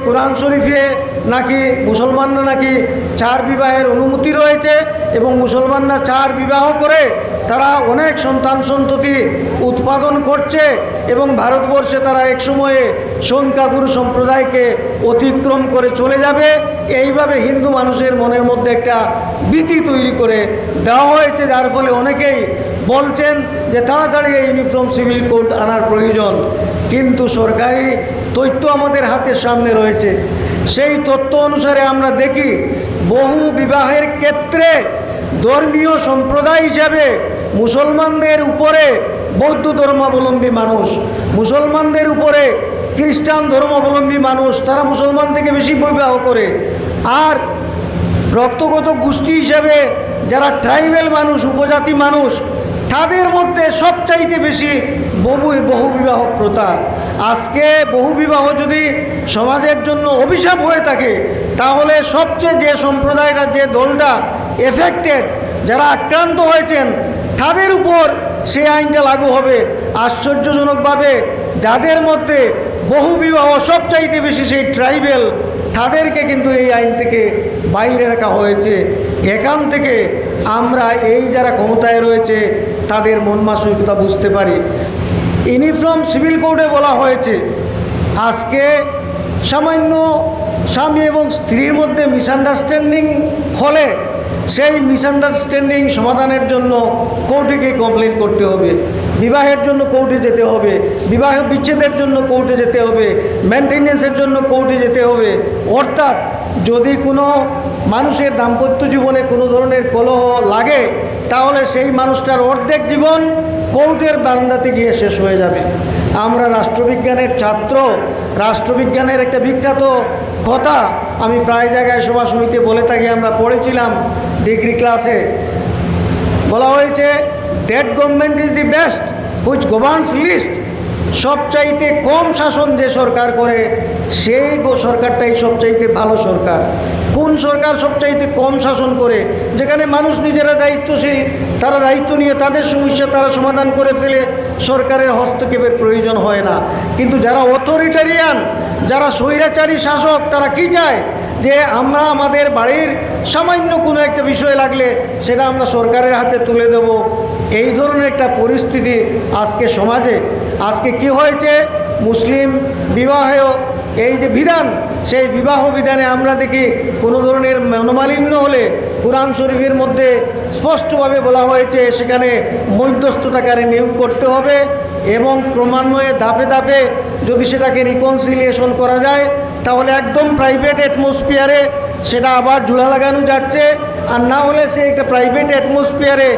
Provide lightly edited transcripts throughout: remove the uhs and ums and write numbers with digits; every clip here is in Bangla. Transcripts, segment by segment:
কোরআন শরীফে নাকি মুসলমানরা নাকি 4 বিবাহের অনুমতি রয়েছে এবং মুসলমানরা 4 বিবাহ করে তারা অনেক সন্তান সন্ততি উৎপাদন করছে এবং ভারতবর্ষে তারা এক সময়ে সংখ্যাগুরু সম্প্রদায়কে অতিক্রম করে চলে যাবে। এইভাবে হিন্দু মানুষের মনের মধ্যে একটা ভীতি তৈরি করে দেওয়া হয়েছে, যার ফলে অনেকেই বলছেন যে তাড়াতাড়ি এই ইউনিফর্ম সিভিল কোড আনার প্রয়োজন। কিন্তু সরকারি তথ্য আমাদের হাতের সামনে রয়েছে, সেই তথ্য অনুসারে আমরা দেখি বহু বিবাহের ক্ষেত্রে ধর্মীয় সম্প্রদায় হিসাবে মুসলমানদের উপরে বৌদ্ধ ধর্মাবলম্বী মানুষ, মুসলমানদের উপরে খ্রিস্টান ধর্মাবলম্বী মানুষ, তারা মুসলমান থেকে বেশি বিবাহ করে। আর রক্তগত গোষ্ঠী হিসাবে যারা ট্রাইবেল মানুষ, উপজাতি মানুষ, তাদের মধ্যে সবচাইতে বেশি বহুবিবাহ প্রথা। আজকে বহুবিবাহ যদি সমাজের জন্য অভিশাপ হয়ে থাকে, তাহলে সবচেয়ে যে সম্প্রদায়টা, যে দলটা এফেক্টেড, যারা আক্রান্ত হয়েছেন, তাদের উপর সেই আইনটা লাগু হবে। আশ্চর্যজনকভাবে যাদের মধ্যে বহুবিবাহ সবচাইতে বেশি, সেই ট্রাইবেল, তাদেরকে কিন্তু এই আইন থেকে বাইরে রাখা হয়েছে। এখান থেকে আমরা এই যারা ক্ষমতায় রয়েছে তাদের মন মানসিকতা বুঝতে পারি। ইউনিফর্ম সিভিল কোডে বলা হয়েছে আজকে সামান্য স্বামী এবং স্ত্রীর মধ্যে মিসআন্ডারস্ট্যান্ডিং হলে সেই মিসআন্ডারস্ট্যান্ডিং সমাধানের জন্য কোর্টে গিয়ে কমপ্লেন করতে হবে, বিবাহের জন্য কোর্টে যেতে হবে, বিবাহ বিচ্ছেদের জন্য কোর্টে যেতে হবে, মেনটেন্যান্সের জন্য কোর্টে যেতে হবে। অর্থাৎ যদি কোনো মানুষের দাম্পত্য জীবনে কোনো ধরনের কলহ লাগে, তাহলে সেই মানুষটার অর্ধেক জীবন কোর্টের বারান্দাতে গিয়ে শেষ হয়ে যাবে। আমরা রাষ্ট্রবিজ্ঞানের ছাত্র, রাষ্ট্রবিজ্ঞানের একটা বিখ্যাত কথা আমি প্রায় জায়গায় সভা সমিতিতে বলে থাকি, আমরা পড়েছিলাম ডিগ্রি ক্লাসে। বলা হয়েছে that government is the best which governs least. সবচাইতে কম শাসন যে সরকার করে, সেই সরকারটাই সবচাইতে ভালো সরকার। কোন সরকার সবচাইতে কম শাসন করে? যেখানে মানুষ নিজেরা দায়িত্বশীল, তারা দায়িত্ব নিয়ে তাদের সমস্যা তারা সমাধান করে ফেলে, সরকারের হস্তক্ষেপের প্রয়োজন হয় না। কিন্তু যারা অথরিটারিয়ান, যারা স্বৈরাচারী শাসক, তারা কি চায় যে আমরা আমাদের বাড়ির সামান্য কোনো একটা বিষয় লাগলে সেটা আমরা সরকারের হাতে তুলে দেব। এই ধরনের একটা পরিস্থিতি আজকে সমাজে। আজকে কি হয়েছে, মুসলিম বিবাহেও এই যে বিধান, সেই বিবাহ বিধানে আমরা দেখি কোনো ধরনের মনোমালিন্য হলে কোরআন শরীফের মধ্যে স্পষ্টভাবে বলা হয়েছে সেখানে মধ্যস্থতাকারী নিয়োগ করতে হবে এবং ক্রমান্বয়ে ধাপে ধাপে যদি সেটাকে রিকনসিলিয়েশন করা যায়, তাহলে একদম প্রাইভেট অ্যাটমসফিয়ারে সেটা আবার জোড়া লাগানো যাচ্ছে। আর না হলে সে একটা প্রাইভেট অ্যাটমসফিয়ারে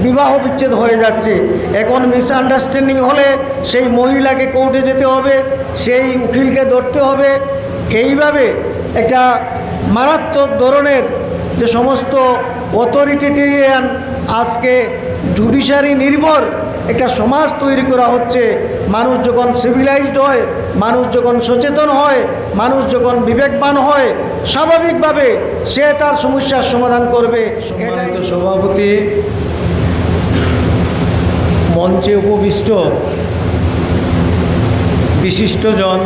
বিবাহ বিচ্ছেদ হয়ে যাচ্ছে। এখন মিসআন্ডারস্ট্যান্ডিং হলে সেই মহিলাকে কোর্টে যেতে হবে, সেই উকিলকে ধরতে হবে। এইভাবে একটা মারাত্মক ধরনের যে সমস্ত অথরিটেরিয়ান আজকে জুডিশিয়ারি নির্ভর একটা সমাজ তৈরি করা হচ্ছে। মানুষ যখন সিভিলাইজড হয়, মানুষ যখন সচেতন হয়, মানুষ যখন বিবেকবান হয়, স্বাভাবিকভাবে সে তার সমস্যার সমাধান করবে। এটাই তো সভাপতি, মঞ্চে উপবিষ্ট বিশিষ্টজন,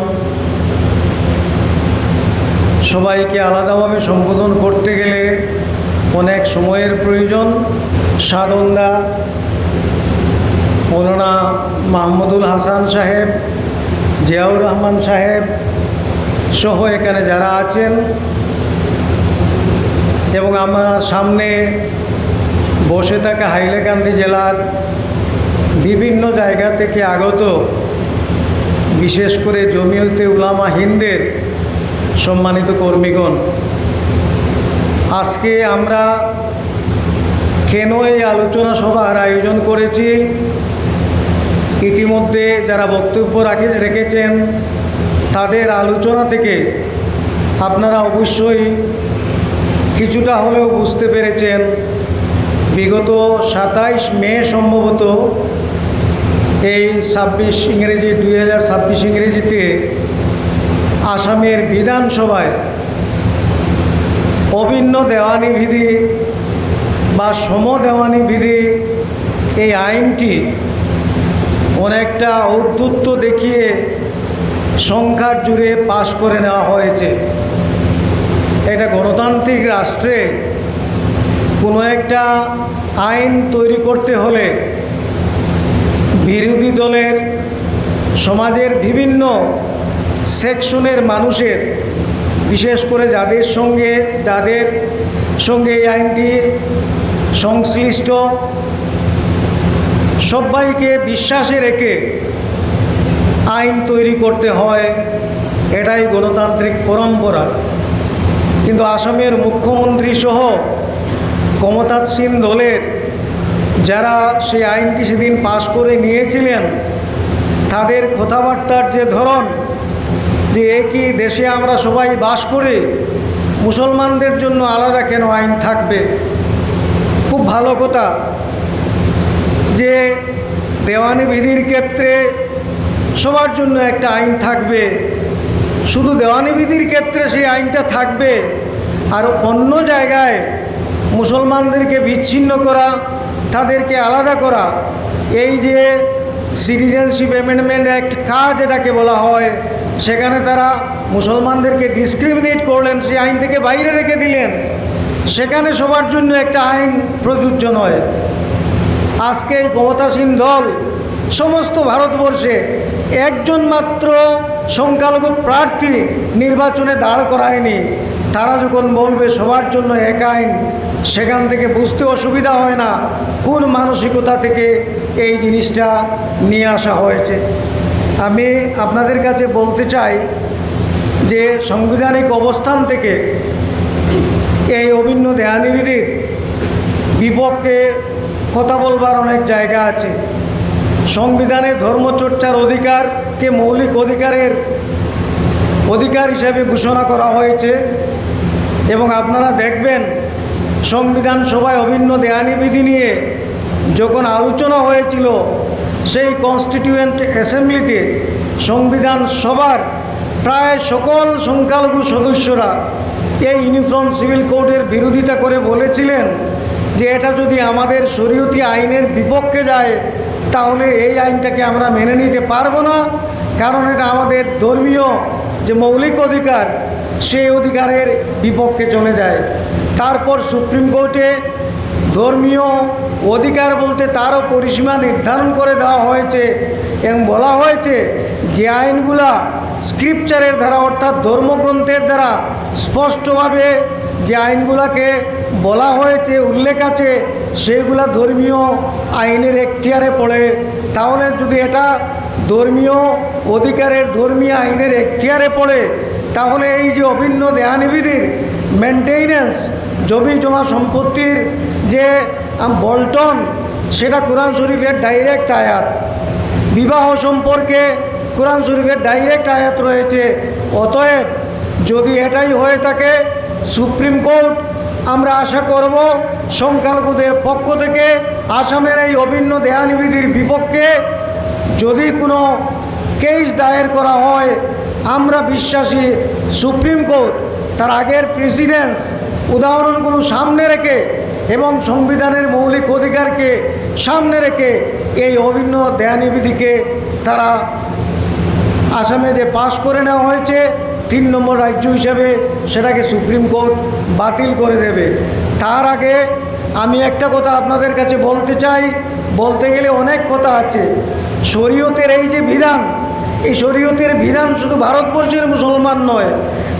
সবাইকে আলাদাভাবে সম্বোধন করতে গেলে অনেক সময়ের প্রয়োজন। সাধনদা, মৌলানা মাহমুদুল হাসান সাহেব, জিয়াউর রহমান সাহেব সহ এখানে যারা আছেন এবং আমার সামনে বসে থাকা হাইলাকান্দি জেলার বিভিন্ন জায়গা থেকে আগত, বিশেষ করে জমিয়তে উলামা হিন্দের সম্মানিত কর্মীগণ, আজকে আমরা কেন এই আলোচনা সভার আয়োজন করেছি, ইতিমধ্যে যারা বক্তব্য রেখেছেন তাদের আলোচনা থেকে আপনারা অবশ্যই কিছুটা হলেও বুঝতে পেরেছেন। বিগত 27 মে সম্ভবত এই 2026 ইংরেজিতে আসামের বিধানসভায় অভিন্ন দেওয়ানি বিধি বা সমদেওয়ানি বিধি এই আইনটি অনেকটা ঔদ্ধত্য দেখিয়ে সংখ্যার জুড়ে পাশ করে নেওয়া হয়েছে। একটা গণতান্ত্রিক রাষ্ট্রে কোনো একটা আইন তৈরি করতে হলে বিরোধী দলের, সমাজের বিভিন্ন সেকশনের মানুষের, বিশেষ করে যাদের সঙ্গে এই আইনটি সংশ্লিষ্ট, সবাইকে বিশ্বাসে রেখে আইন তৈরি করতে হয়। এটাই গণতান্ত্রিক পরম্পরা। কিন্তু আসামের মুখ্যমন্ত্রী সহ ক্ষমতাসীন দলের যারা সেই আইনটি সেদিন পাশ করে নিয়েছিলেন, তাদের কথাবার্তার যে ধরন, যে একই দেশে আমরা সবাই বাস করি, মুসলমানদের জন্য আলাদা কেন আইন থাকবে? খুব ভালো কথা যে দেওয়ানি বিধির ক্ষেত্রে সবার জন্য একটা আইন থাকবে, শুধু দেওয়ানি বিধির ক্ষেত্রে সেই আইনটা থাকবে, আর অন্য জায়গায় মুসলমানদেরকে বিচ্ছিন্ন করা, তাদেরকে আলাদা করা, এই যে সিটিজেনশিপ অ্যামেন্ডমেন্ট অ্যাক্ট কাজ এটাকে বলা হয়, সেখানে তারা মুসলমানদেরকে ডিসক্রিমিনেট করলেন, সেই আইন থেকে বাইরে রেখে দিলেন। সেখানে সবার জন্য একটা আইন প্রযোজ্য নয়। আজকে এই ক্ষমতাসীন দল সমস্ত ভারতবর্ষে একজন মাত্র সংখ্যালঘু প্রার্থী নির্বাচনে দাঁড় করায়নি। তারা যখন বলবে সবার জন্য এক আইন, সেখান থেকে বুঝতে অসুবিধা হয় না কোন মানসিকতা থেকে এই জিনিসটা নিয়ে আসা হয়েছে। আমি আপনাদের কাছে বলতে চাই যে সাংবিধানিক অবস্থান থেকে এই অভিন্ন দেয়ানিবিধির বিপক্ষে কথা বলবার অনেক জায়গা আছে। সংবিধানে ধর্মচর্চার অধিকারকে মৌলিক অধিকার হিসেবে ঘোষণা করা হয়েছে, এবং আপনারা দেখবেন সংবিধান সভায় অভিন্ন দেয়ানিবিধি নিয়ে যখন আলোচনা হয়েছিল, সেই কনস্টিটিউয়েন্ট অ্যাসেম্বলিতে সংবিধান সভার প্রায় সকল সংখ্যালঘু সদস্যরা এই ইউনিফর্ম সিভিল কোডের বিরোধিতা করে বলেছিলেন যে এটা যদি আমাদের শরীয়তি আইনের বিপক্ষে যায়, তাহলে এই আইনটাকে আমরা মেনে নিতে পারবো না, কারণ এটা আমাদের ধর্মীয় যে মৌলিক অধিকার, সেই অধিকারের বিপক্ষে চলে যায়। তারপর সুপ্রিম কোর্টে ধর্মীয় অধিকার বলতে তারও পরিসীমা নির্ধারণ করে দেওয়া হয়েছে, এবং বলা হয়েছে যে আইনগুলা স্ক্রিপচারের দ্বারা, অর্থাৎ ধর্মগ্রন্থের দ্বারা স্পষ্টভাবে যে আইনগুলাকে বলা হয়েছে, উল্লেখ আছে, সেইগুলা ধর্মীয় আইনের এখতিয়ারে পড়ে। তাহলে যদি এটা ধর্মীয় অধিকারের, ধর্মীয় আইনের এখতিয়ারে পড়ে, তাহলে এই যে অভিন্ন দেয়ানিবিধির মেনটেনেন্স, জমি জমা সম্পত্তির যে বন্টন, সেটা কোরআন শরীফের ডাইরেক্ট আয়াত। বিবাহ সম্পর্কে কোরআন শরীফের ডাইরেক্ট আয়াত রয়েছে। অতএব যদি এটাই হয়ে থাকে, সুপ্রিম কোর্ট, আমরা আশা করব, সংখ্যালঘুদের পক্ষ থেকে আসামের এই অভিন্ন দেয়ানিবিধির বিপক্ষে যদি কোনো কেস দায়ের করা হয়, আমরা বিশ্বাসী সুপ্রিম কোর্ট তার আগের প্রেসিডেন্স উদাহরণগুলো সামনে রেখে এবং সংবিধানের মৌলিক অধিকারকে সামনে রেখে এই অভিন্ন দেয়ানিবিধিকে তারা আসামে যে পাশ করে নেওয়া হয়েছে 3 নম্বর রাজ্য হিসেবে, সেটাকে সুপ্রিম কোর্ট বাতিল করে দেবে। তার আগে আমি একটা কথা আপনাদের কাছে বলতে চাই, বলতে গেলে অনেক কথা আছে। শরীয়তের এই যে বিধান, এই শরীয়তের বিধান শুধু ভারতবর্ষের মুসলমান নয়,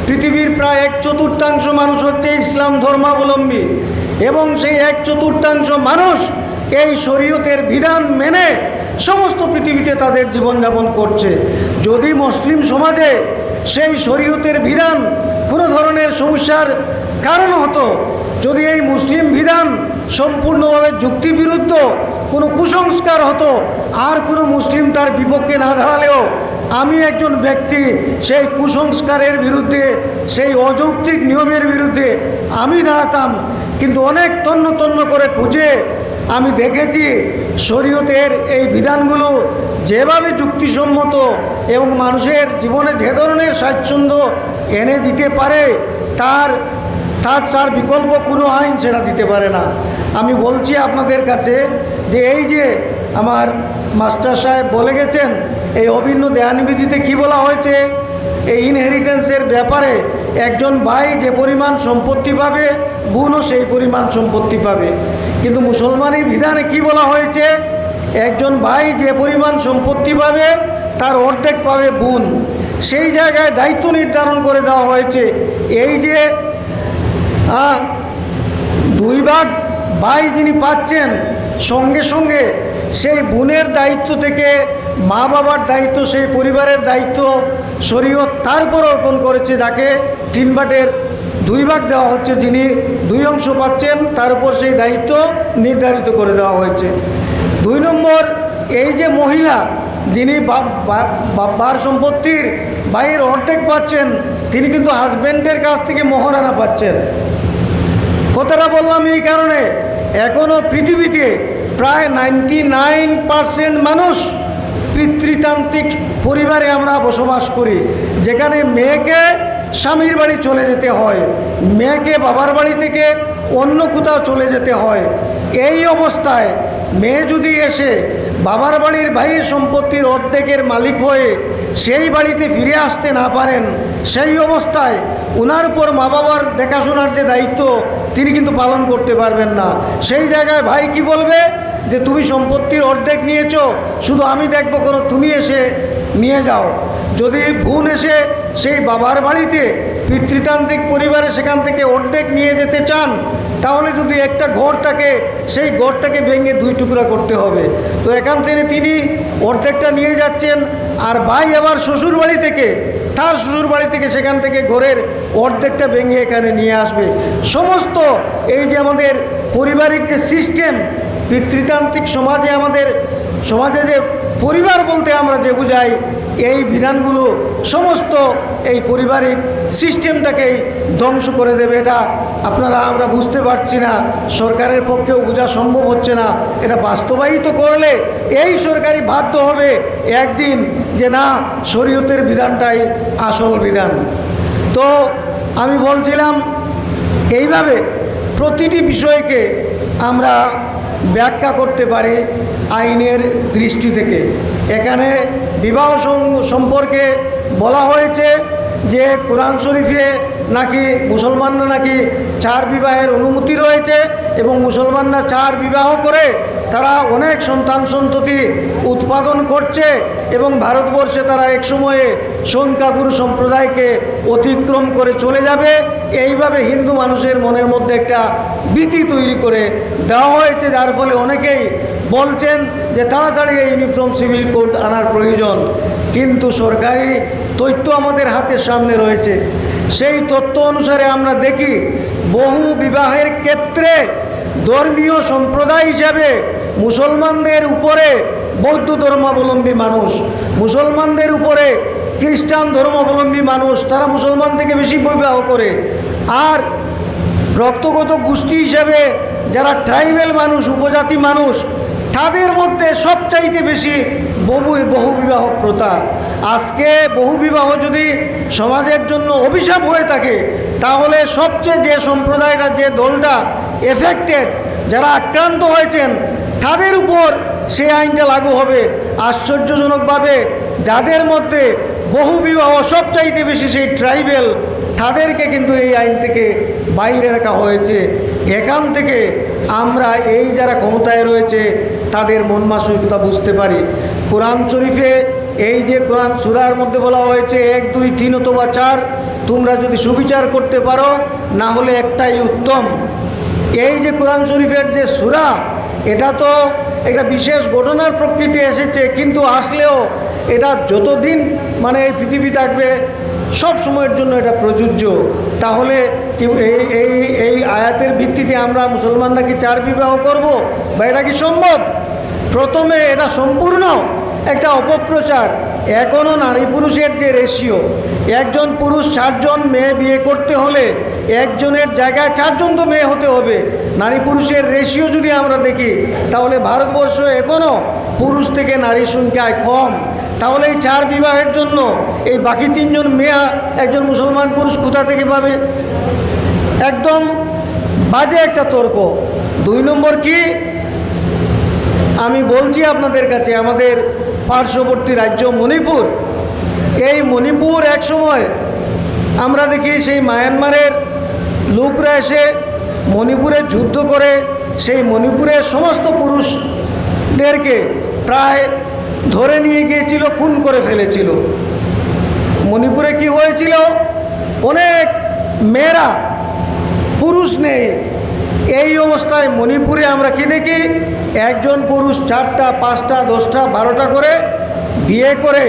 পৃথিবীর প্রায় 1/4 মানুষ হচ্ছে ইসলাম ধর্মাবলম্বী, এবং সেই 1/4 মানুষ এই শরীয়তের বিধান মেনে সমস্ত পৃথিবীতে তাদের জীবনযাপন করছে। যদি মুসলিম সমাজে সেই শরীয়তের বিধান কোনো ধরনের সমস্যার কারণ হতো, যদি এই মুসলিম বিধান সম্পূর্ণভাবে যুক্তিবিরুদ্ধ কোনো কুসংস্কার হতো, আর কোনো মুসলিম তার বিপক্ষে না দাঁড়ালেও আমি একজন ব্যক্তি সেই কুসংস্কারের বিরুদ্ধে, সেই অযৌক্তিক নিয়মের বিরুদ্ধে আমি দাঁড়াতাম। কিন্তু অনেক তন্ন তন্ন করে খুঁজে আমি দেখেছি শরীয়তের এই বিধানগুলো যেভাবে যুক্তিসম্মত এবং মানুষের জীবনে যে ধরনের স্বাচ্ছন্দ্য এনে দিতে পারে, তার বিকল্প কোনো আইন সেটা দিতে পারে না। আমি বলছি আপনাদের কাছে যে এই যে আমার মাস্টার সাহেব বলে গেছেন এই অভিন্ন দেয়ানিবিধিতে কি বলা হয়েছে? এই ইনহেরিটেন্সের ব্যাপারে একজন ভাই যে পরিমাণ সম্পত্তি পাবে, বোনও সেই পরিমাণ সম্পত্তি পাবে। কিন্তু মুসলমানি বিধানে কি বলা হয়েছে? একজন ভাই যে পরিমাণ সম্পত্তি পাবে তার অর্ধেক পাবে বোন। সেই জায়গায় দায়িত্ব নির্ধারণ করে দেওয়া হয়েছে, এই যে 2 ভাগ ভাই যিনি পাচ্ছেন, সঙ্গে সঙ্গে সেই বোনের দায়িত্ব থেকে মা বাবার দায়িত্ব, সেই পরিবারের দায়িত্ব শরীয়ত তার উপর অর্পণ করেছে, যাকে 3 ভাগের 2 ভাগ দেওয়া হচ্ছে। যিনি 2 অংশ পাচ্ছেন তার উপর সেই দায়িত্ব নির্ধারিত করে দেওয়া হয়েছে। 2 নম্বর, এই যে মহিলা যিনি বাবার সম্পত্তির ভাইয়ের অর্ধেক পাচ্ছেন, তিনি কিন্তু হাজব্যান্ডের কাছ থেকে মোহরানা পাচ্ছেন। কথাটা বললাম এই কারণে, এখনও পৃথিবীতে প্রায় 99% মানুষ পিতৃতান্ত্রিক পরিবারে আমরা বসবাস করি, যেখানে মেয়েকে স্বামীর বাড়ি চলে যেতে হয়, মেয়েকে বাবার বাড়ি থেকে অন্য কোথাও চলে যেতে হয়। এই অবস্থায় মেয়ে যদি এসে বাবার বাড়ির ভাইয়ের সম্পত্তির অর্ধেকের মালিক হয়ে সেই বাড়িতে ফিরে আসতে না পারেন, সেই অবস্থায় ওনার উপর মা বাবার দেখাশোনার যে দায়িত্ব তিনি কিন্তু পালন করতে পারবেন না। সেই জায়গায় ভাই কি বলবে যে তুমি সম্পত্তির অর্ধেক নিয়েছো, শুধু আমি দেখবো, কোনো তুমি এসে নিয়ে যাও। যদি বোন এসে সেই বাবার বাড়িতে পিতৃতান্ত্রিক পরিবারে সেখান থেকে অর্ধেক নিয়ে যেতে চান, তাহলে যদি একটা ঘর থাকে, সেই ঘরটাকে ভেঙে 2 টুকরা করতে হবে। তো এখান থেকে তিনি অর্ধেকটা নিয়ে যাচ্ছেন, আর ভাই আবার শ্বশুর বাড়ি থেকে, তার শ্বশুর বাড়ি থেকে সেখান থেকে ঘরের অর্ধেকটা ভেঙে এখানে নিয়ে আসবে। সমস্ত এই যে আমাদের পারিবারিক যে সিস্টেম, পিতৃতান্ত্রিক সমাজে, আমাদের সমাজে যে পরিবার বলতে আমরা যে বুঝাই, এই বিধানগুলো সমস্ত এই পারিবারিক সিস্টেমটাকেই ধ্বংস করে দেবে। এটা আমরা বুঝতে পারছি না, সরকারের পক্ষেও বোঝা সম্ভব হচ্ছে না। এটা বাস্তবায়িত করলে এই সরকারই বাধ্য হবে একদিন যে না, শরীয়তের বিধানটাই আসল বিধান। তো আমি বলছিলাম, এইভাবে প্রতিটি বিষয়কে আমরা ব্যাখ্যা করতে পারি আইনের দৃষ্টি থেকে। এখানে বিবাহ সম্পর্কে বলা হয়েছে যে কোরআন শরীফে নাকি মুসলমানরা নাকি 4 বিবাহের অনুমতি রয়েছে, এবং মুসলমানরা 4 বিবাহ করে তারা অনেক সন্ততি উৎপাদন করছে, এবং ভারতবর্ষে তারা এক সময়ে সংখ্যাগুরু সম্প্রদায়কে অতিক্রম করে চলে যাবে। এইভাবে হিন্দু মানুষের মনের মধ্যে একটা ভীতি তৈরি করে দেওয়া হয়েছে, যার ফলে অনেকেই বলছেন যে তাড়াতাড়ি এই ইউনিফর্ম সিভিল কোড আনার প্রয়োজন। কিন্তু সরকারি তথ্য আমাদের হাতের সামনে রয়েছে, সেই তথ্য অনুসারে আমরা দেখি বহু বিবাহের ক্ষেত্রে ধর্মীয় সম্প্রদায় হিসাবে মুসলমানদের উপরে বৌদ্ধ ধর্মাবলম্বী মানুষ, মুসলমানদের উপরে খ্রিস্টান ধর্মাবলম্বী মানুষ, তারা মুসলমান থেকে বেশি বিবাহ করে। আর রক্তগত গোষ্ঠী হিসাবে যারা ট্রাইবেল মানুষ, উপজাতি মানুষ, তাদের মধ্যে সবচাইতে বেশি বহু বিবাহ প্রথা। আজকে বহু বিবাহ যদি সমাজের জন্য অভিশাপ হয়ে থাকে, তাহলে সবচেয়ে যে সম্প্রদায়টা, যে দলটা এফেক্টেড, যারা আক্রান্ত হয়েছেন, তাদের উপর সেই আইনটা লাগু হবে। আশ্চর্যজনকভাবে যাদের মধ্যে বহু বিবাহ সবচাইতে বেশি, সেই ট্রাইবেল, তাদেরকে কিন্তু এই আইন থেকে বাইরে রাখা হয়েছে। এখান থেকে আমরা এই যারা ক্ষমতায় রয়েছে তাদের মন মানসিকতা বুঝতে পারি। কোরআন শরীফে এই যে কোরআন সূরার মধ্যে বলা হয়েছে 1, 2, 3 অথবা 4, তোমরা যদি সুবিচার করতে পারো, না হলে একটাই উত্তম। এই যে কোরআন শরীফের যে সূরা, এটা তো একটা বিশেষ ঘটনার প্রকৃতি এসেছে, কিন্তু আসলেও এটা যতদিন মানে এই পৃথিবী থাকবে সব সময়ের জন্য এটা প্রযোজ্য। তাহলে এই আয়াতের ভিত্তিতে আমরা মুসলমানরা কি 4 বিবাহ করব, বা এটা কি সম্ভব? প্রথমে এটা সম্পূর্ণ একটা অপপ্রচার। এখনও নারী পুরুষের যে রেশিও, একজন পুরুষ 4 জন মেয়ে বিয়ে করতে হলে একজনের জায়গায় 4 জন তো মেয়ে হতে হবে। নারী পুরুষের রেশিও যদি আমরা দেখি, তাহলে ভারতবর্ষ এখনও পুরুষ থেকে নারীর সংখ্যায় কম। তাহলে এই 4 বিবাহের জন্য এই বাকি 3 জন মেয়ে একজন মুসলমান পুরুষ কোথা থেকে পাবে? একদম বাজে একটা তর্ক। 2 নম্বর কি, আমি বলছি আপনাদের কাছে, আমাদের পার্শ্ববর্তী রাজ্য মণিপুর। এই মণিপুর একসময় আমরা দেখি সেই মায়ানমারের লোকরা এসে মণিপুরে যুদ্ধ করে সেই মণিপুরের সমস্ত পুরুষদেরকে প্রায় ধরে নিয়ে গিয়েছিল, খুন করে ফেলেছিল। মণিপুরে কি হয়েছিল, অনেক মেয়েরা, পুরুষ নেই। এই অবস্থায় মণিপুরে আমরা কি দেখি, একজন পুরুষ 4টা 5টা 10টা 12টা করে বিয়ে করে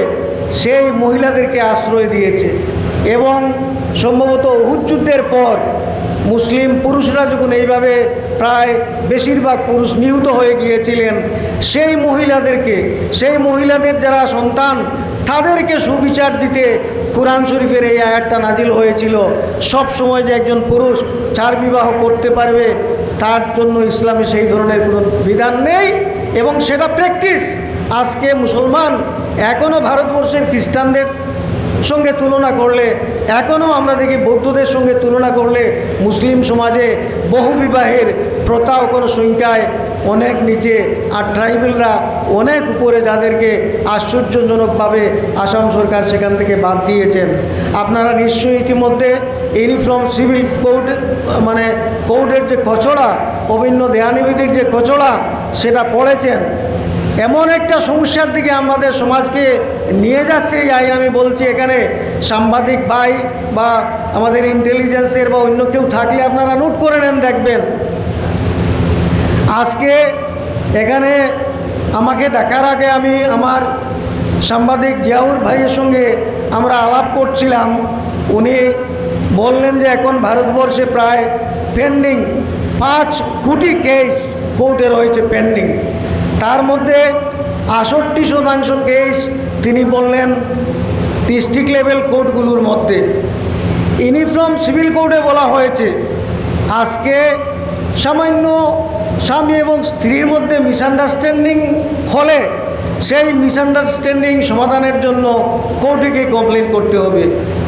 সেই মহিলাদেরকে আশ্রয় দিয়েছে। এবং সম্ভবত উহুদ যুদ্ধের পর মুসলিম পুরুষরা যখন এইভাবে প্রায় বেশিরভাগ পুরুষ নিহত হয়ে গিয়েছিলেন, সেই মহিলাদের যারা সন্তান তাদেরকে সুবিচার দিতে কুরআন শরীফের এই আয়াতটা নাজিল হয়েছিল। সব সময় যে একজন পুরুষ 4 বিবাহ করতে পারবে তার জন্য ইসলামে সেই ধরনের কোনো বিধান নেই, এবং সেটা প্র্যাকটিস আজকে মুসলমান এখনও ভারতবর্ষের খ্রিস্টানদের সঙ্গে তুলনা করলে, এখনও আমরা দেখি বৌদ্ধদের সঙ্গে তুলনা করলে মুসলিম সমাজে বহু বিবাহের প্রথা ও কোনো সংখ্যায় অনেক নিচে, আর ট্রাইবেলরা অনেক উপরে, যাদেরকে আশ্চর্যজনকভাবে আসাম সরকার সেখান থেকে বাদ দিয়েছেন। আপনারা নিশ্চয়ই ইতিমধ্যে ইউনিফর্ম সিভিল কোড মানে কোডের যে খচড়া, অভিন্ন দেয়ানিবিধির যে খচড়া, সেটা পড়েছেন। এমন একটা সমস্যার দিকে আমাদের সমাজকে নিয়ে যাচ্ছে এই আইন। আমি বলছি, এখানে সাংবাদিক ভাই বা আমাদের ইন্টেলিজেন্সের বা অন্য কেউ থাকলে আপনারা নোট করে নেন, দেখবেন। আজকে এখানে আমাকে ডাকার আগে আমি আমার সাংবাদিক জিয়াউর ভাইয়ের সঙ্গে আমরা আলাপ করছিলাম। উনি বললেন যে এখন ভারতবর্ষে প্রায় পেন্ডিং 5 কোটি কেস কোর্টে রয়েছে পেন্ডিং। তার মধ্যে 68% কেস তিনি বললেন ডিস্ট্রিক্ট লেভেল কোর্টগুলোর মধ্যে। ইউনিফর্ম সিভিল কোর্টে বলা হয়েছে আজকে সামান্য স্বামী এবং স্ত্রীর মধ্যে মিসআন্ডারস্ট্যান্ডিং হলে সেই মিসআন্ডারস্ট্যান্ডিং সমাধানের জন্য কোর্টে গিয়ে কমপ্লেন করতে হবে,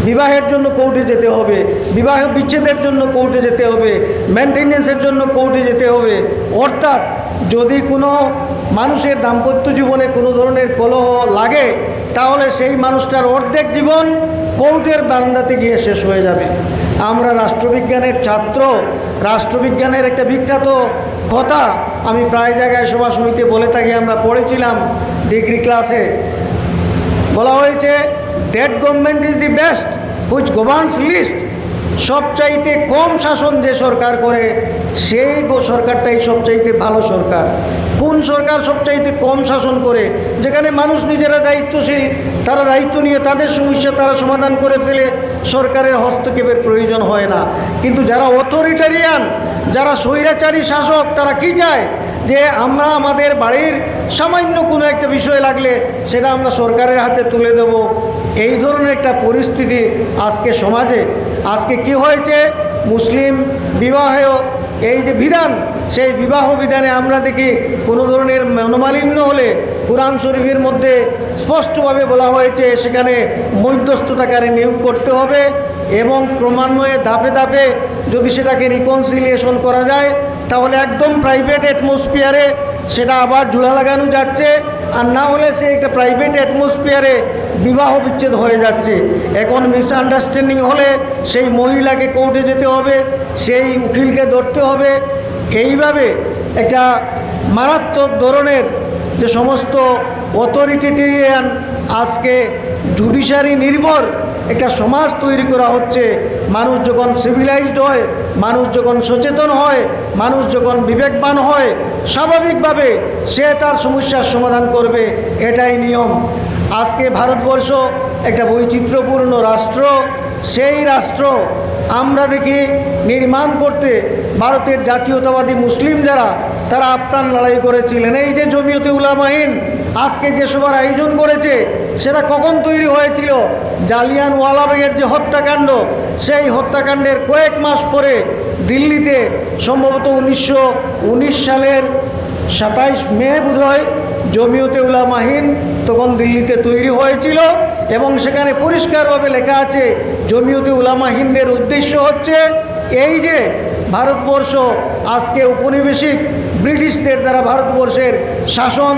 বিবাহের জন্য কোর্টে যেতে হবে, বিবাহ বিচ্ছেদের জন্য কোর্টে যেতে হবে, মেনটেন্যান্সের জন্য কোর্টে যেতে হবে। অর্থাৎ যদি কোনো মানুষের দাম্পত্য জীবনে কোনো ধরনের কলহ লাগে, তাহলে সেই মানুষটার অর্ধেক জীবন কোর্টের বারান্দাতে গিয়ে শেষ হয়ে যাবে। আমরা রাষ্ট্রবিজ্ঞানের ছাত্র, রাষ্ট্রবিজ্ঞানের একটা বিখ্যাত কথা আমি প্রায় জায়গায় সভা সমিতিতে বলে থাকি, আমরা পড়েছিলাম ডিগ্রি ক্লাসে। বলা হয়েছে that government is the best which governs least. সবচাইতে কম শাসন যে সরকার করে সেই সরকারটাই সবচাইতে ভালো সরকার। কোন সরকার সবচাইতে কম শাসন করে? যেখানে মানুষ নিজেরা দায়িত্বশীল, তারা দায়িত্ব নিয়ে তাদের সমস্যা তারা সমাধান করে ফেলে, সরকারের হস্তক্ষেপের প্রয়োজন হয় না। কিন্তু যারা অথরিটারিয়ান, যারা স্বৈরাচারী শাসক, তারা কি চায় যে আমরা আমাদের বাড়ির সামান্য কোনো একটা বিষয় লাগলে সেটা আমরা সরকারের হাতে তুলে দেব। এই ধরনের একটা পরিস্থিতি আজকে সমাজে। আজকে কি হয়েছে, মুসলিম বিবাহেও এই যে বিধান, সেই বিবাহ বিধানে আমরা দেখি কোনো ধরনের মনোমালিন্য হলে কুরআন শরীফের মধ্যে স্পষ্টভাবে বলা হয়েছে সেখানে মধ্যস্থতাকারী নিয়োগ করতে হবে, এবং ক্রমান্বয়ে ধাপে ধাপে যদি সেটাকে রিকনসিলিয়েশন করা যায় তাহলে একদম প্রাইভেট অ্যাটমসফিয়ারে সেটা আবার জোড়া লাগানো যাচ্ছে, আর না হলে সে একটা প্রাইভেট অ্যাটমসফিয়ারে বিবাহ বিচ্ছেদ হয়ে যাচ্ছে। এখন মিসআন্ডারস্ট্যান্ডিং হলে সেই মহিলাকে কোর্টে যেতে হবে, সেই উকিলকে ধরতে হবে। এইভাবে একটা মারাত্মক ধরনের যে সমস্ত অথরিটেরিয়ান আজকে জুডিশিয়ারি নির্ভর একটা সমাজ তৈরি করা হচ্ছে। মানুষ যখন সিভিলাইজড হয়, মানুষ যখন সচেতন হয়, মানুষ যখন বিবেকবান হয়, স্বাভাবিকভাবে সে তার সমস্যার সমাধান করবে, এটাই নিয়ম। আজকে ভারতবর্ষ একটা বৈচিত্র্যপূর্ণ রাষ্ট্র। সেই রাষ্ট্র আমরা দেখি নির্মাণ করতে ভারতের জাতীয়তাবাদী মুসলিম যারা, তারা আপ্রাণ লড়াই করেছিলেন। এই যে জমিয়তে উলামা হিন্দ আজকে যে সভার আয়োজন করেছে, সেটা কখন তৈরি হয়েছিল? জালিয়ানওয়ালাবাগের যে হত্যাকাণ্ড, সেই হত্যাকাণ্ডের কয়েক মাস পরে দিল্লিতে সম্ভবত 1919 সালের 27 মে বোধহয় জমিয়তে উলামা হিন্দ তখন দিল্লিতে তৈরি হয়েছিল, এবং সেখানে পরিষ্কারভাবে লেখা আছে জমিয়তে উলামা হিন্দের উদ্দেশ্য হচ্ছে এই যে ভারতবর্ষ আজকে উপনিবেশিক ব্রিটিশদের দ্বারা ভারতবর্ষের শাসন,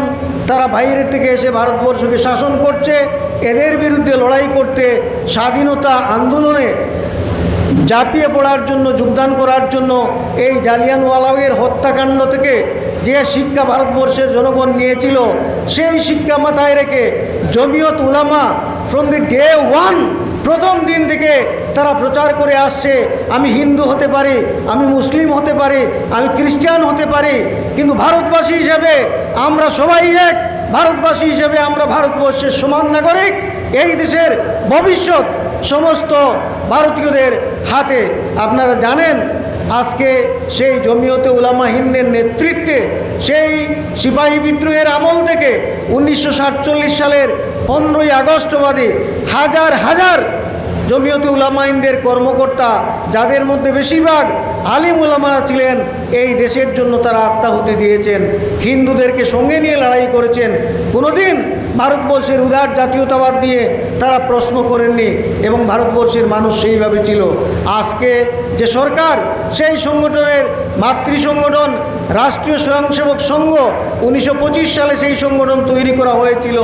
তারা বাইরের থেকে এসে ভারতবর্ষকে শাসন করছে। এদের বিরুদ্ধে লড়াই করতে, স্বাধীনতা আন্দোলনে ঝাঁপিয়ে পড়ার জন্য, যোগদান করার জন্য এই জালিয়ানওয়ালাবাগের হত্যাকাণ্ড থেকে যে শিক্ষা ভারতবর্ষের জনগণ নিয়েছিল, সেই শিক্ষা মাথায় রেখে জমিয়ত উলামা ফ্রম দি ডে ওয়ান, প্রথম দিন থেকে তারা প্রচার করে আসছে, আমি হিন্দু হতে পারি, আমি মুসলিম হতে পারি, আমি খ্রিস্টান হতে পারি, কিন্তু ভারতবাসী হিসেবে আমরা সবাই এক। ভারতবাসী হিসেবে আমরা ভারতবর্ষের সমান নাগরিক। এই দেশের ভবিষ্যৎ সমস্ত ভারতীয়দের হাতে। আপনারা জানেন আজকে সেই জমিয়তে উলামা হিন্দের নেতৃত্বে সেই সিপাহী বিদ্রোহের আমল থেকে 1947 সালের 15ই আগস্ট বাদে হাজার হাজার জমিয়তে উলামা হিন্দের কর্মকর্তা, যাদের মধ্যে বেশিরভাগ আলিম উলামারা ছিলেন, এই দেশের জন্য তারা আত্মাহুতি দিয়েছেন, হিন্দুদেরকে সঙ্গে নিয়ে লড়াই করেছেন। কোনোদিন ভারতবর্ষের উদার জাতীয়তাবাদ নিয়ে তারা প্রশ্ন করেননি এবং ভারতবর্ষের মানুষ সেইভাবে ছিল। আজকে যে সরকার, সেই সংগঠনের মাতৃ সংগঠন রাষ্ট্রীয় স্বয়ংসেবক সংঘ, 1925 সালে সেই সংগঠন তৈরি করা হয়েছিল।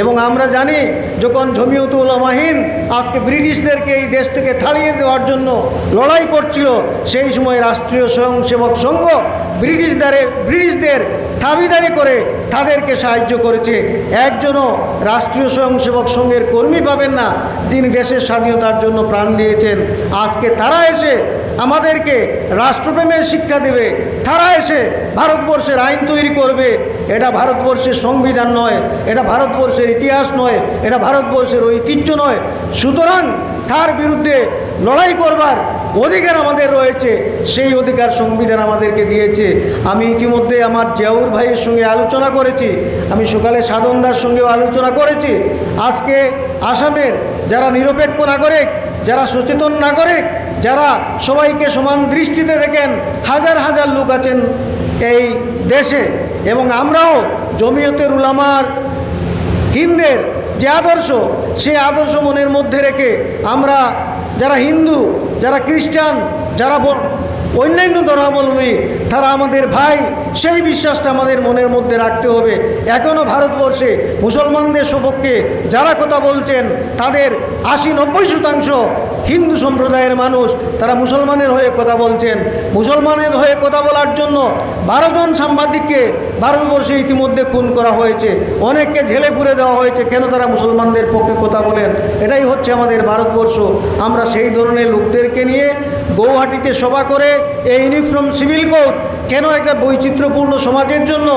এবং আমরা জানি যখন জমিয়তে উলামা হিন্দ আজকে ব্রিটিশদেরকে এই দেশ থেকে তাড়িয়ে দেওয়ার জন্য লড়াই করছিল, সেই সময় রাষ্ট্রীয় স্বয়ংসেবক সংঘ ব্রিটিশদের দাবিদারি করে তাদেরকে সাহায্য করেছে। একজনও রাষ্ট্রীয় স্বয়ংসেবক সংঘের কর্মী পাবেন না যিনি দেশের স্বাধীনতার জন্য প্রাণ দিয়েছেন। আজকে তারা এসে আমাদেরকে রাষ্ট্রপ্রেমের শিক্ষা দেবে, তারা এসে ভারতবর্ষের আইন তৈরি করবে। এটা ভারতবর্ষের সংবিধান নয়, এটা ভারতবর্ষের ইতিহাস নয়, এটা ভারতবর্ষের ঐতিহ্য নয়। সুতরাং তার বিরুদ্ধে লড়াই করবার অধিকার আমাদের রয়েছে, সেই অধিকার সংবিধান আমাদেরকে দিয়েছে। আমি ইতিমধ্যে আমার জিয়াউর ভাইয়ের সঙ্গে আলোচনা করেছি, আমি সকালে সাধনদার সঙ্গেও আলোচনা করেছি। আজকে আসামের যারা নিরপেক্ষ নাগরিক, যারা সচেতন নাগরিক, যারা সবাইকে সমান দৃষ্টিতে দেখেন, হাজার হাজার লোক আছেন এই দেশে। এবং আমরাও জমিয়তের উলামার হিন্দের যে আদর্শ, সেই আদর্শ মনের মধ্যে রেখে আমরা যারা হিন্দু, যারা খ্রিস্টান, যারা অন্যান্য ধর্মাবলম্বী, তারা আমাদের ভাই, সেই বিশ্বাসটা আমাদের মনের মধ্যে রাখতে হবে। এখনও ভারতবর্ষে মুসলমানদের সপক্ষে যারা কথা বলছেন, তাদের 80-90% হিন্দু সম্প্রদায়ের মানুষ, তারা মুসলমানের হয়ে কথা বলছেন। মুসলমানের হয়ে কথা বলার জন্য 12 জন সাংবাদিককে ভারতবর্ষে ইতিমধ্যে খুন করা হয়েছে, অনেককে জেলে পুরে দেওয়া হয়েছে। কেন? তারা মুসলমানদের পক্ষে কথা বলেন। এটাই হচ্ছে আমাদের ভারতবর্ষ। আমরা সেই ধরনের লোকদেরকে নিয়ে গৌহাটিতে সভা করে এই ইউনিফর্ম সিভিল কোড কেন একটা বৈচিত্র্যপূর্ণ সমাজের জন্য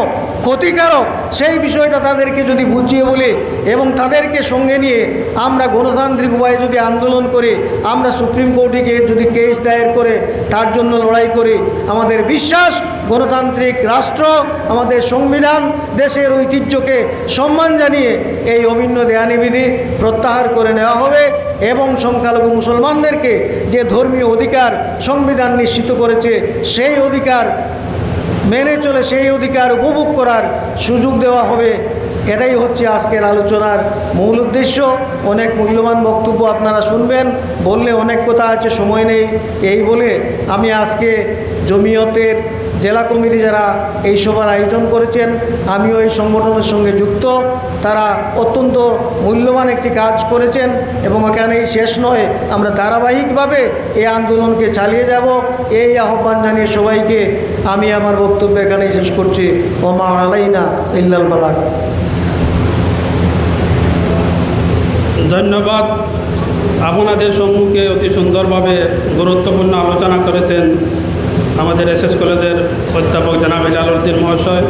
ক্ষতিকারক, সেই বিষয়টা তাদেরকে যদি বুঝিয়ে বলি এবং তাদেরকে সঙ্গে নিয়ে আমরা গণতান্ত্রিক উপায়ে যদি আন্দোলন করি, আমরা সুপ্রিম কোর্টে গিয়ে যদি কেস দায়ের করে তার জন্য লড়াই করি, আমাদের বিশ্বাস গণতান্ত্রিক রাষ্ট্র, আমাদের সংবিধান, দেশের ঐতিহ্যকে সম্মান জানিয়ে এই অভিন্ন দেয়ানিবিধি প্রত্যাহার করে নেওয়া হবে এবং সংখ্যালঘু মুসলমানদেরকে যে ধর্মীয় অধিকার সংবিধান নিশ্চিত করেছে, সেই অধিকার মেনে চলে সেই অধিকার উপভোগ করার সুযোগ দেওয়া হবে। এটাই হচ্ছে আজকের আলোচনার মূল উদ্দেশ্য। অনেক মূল্যবান বক্তব্য আপনারা শুনবেন, বললে অনেক কথা আছে, সময় নেই। এই বলে আমি আজকে জমিয়তের জেলা কমিটি যারা এই সভার আয়োজন করেছেন, আমিও এই সংগঠনের সঙ্গে যুক্ত। তারা অত্যন্ত মূল্যবান একটি কাজ করেছেন এবং এখানেই শেষ নয়, আমরা ধারাবাহিকভাবে এই আন্দোলনকে চালিয়ে যাব, এই আহ্বান জানিয়ে সবাইকে আমি আমার বক্তব্য এখানেই শেষ করছি। ওমা আলাইনা ইল্লাল বালাগ। ধন্যবাদ। আপনাদের সম্মুখে অতি সুন্দরভাবে গুরুত্বপূর্ণ আলোচনা করেছেন আমাদের এসএস কলেজের অধ্যাপক জনাব হেলাল উদ্দিন মহাশয়।